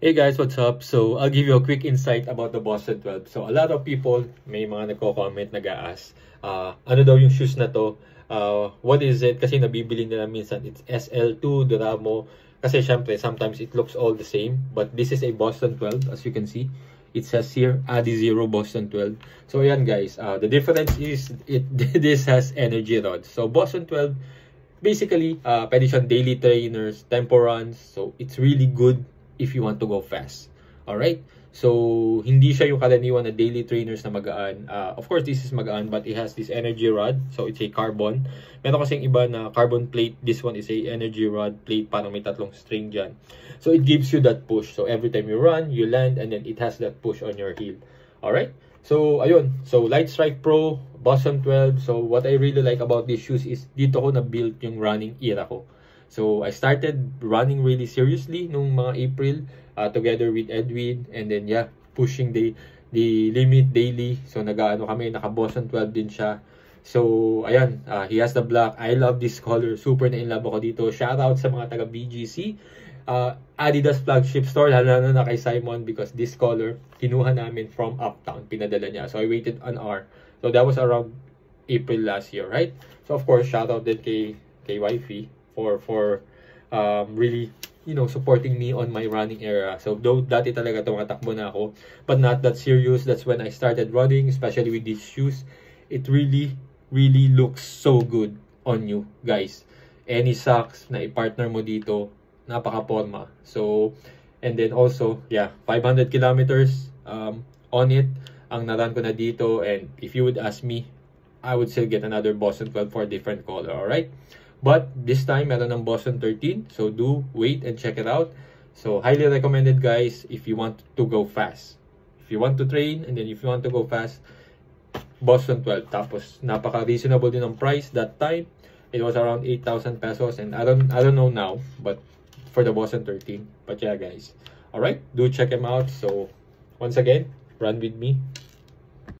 Hey guys, what's up? So, I'll give you a quick insight about the Boston 12. So, a lot of people, may mga nagko-comment, nag-a-ask, ano daw yung shoes na to? What is it? Kasi nabibili nila minsan, it's SL2, Duramo. Kasi syempre, sometimes it looks all the same. But this is a Boston 12, as you can see. It says here, Adizero Boston 12. So, ayan guys, the difference is, this has energy rods. So, Boston 12, basically, pwede siyang daily trainers, tempo runs. So, it's really good if you want to go fast. Alright? So, hindi siya yung karaniwan na daily trainers na magaan. Of course, this is magaan, but it has this energy rod. So, it's a carbon. Meron kasing iba na carbon plate. This one is a energy rod plate. Parang may tatlong string dyan. So, it gives you that push. So, every time you run, you land, and then it has that push on your heel. Alright? So, ayun. So, Light Strike Pro, Boston 12. So, what I really like about these shoes is dito ko na-build yung running era ko. So, I started running really seriously nung mga April together with Edwin. And then, yeah, pushing the limit daily. So, nag-ano kami, naka-Boston 12 din siya. So, ayan, he has the black. I love this color. Super na-in-love ako dito. Shoutout sa mga taga-BGC. Adidas flagship store, lalo na kay Simon because this color, kinuha namin from Uptown. Pinadala niya. So, I waited an hour. So, that was around April last year, right? So, of course, shoutout din kay Wifey for really, you know, supporting me on my running era. So, though dati talaga tumatakbo na ako, but not that serious. That's when I started running, especially with these shoes. It really looks so good on you, guys. Any socks na i-partner mo dito, napaka-forma. So, and then also, yeah, 500 kilometers on it. Ang naran ko na dito, and if you would ask me, I would still get another Boston 12 for a different color, alright? But this time, meron ng Boston 13. So, do wait and check it out. So, highly recommended, guys, if you want to go fast. If you want to train, and then if you want to go fast, Boston 12. Tapos, napaka-reasonable din ang price that time. It was around 8,000 pesos. And I don't know now, but for the Boston 13. But yeah, guys. Alright, do check them out. So, once again, run with me.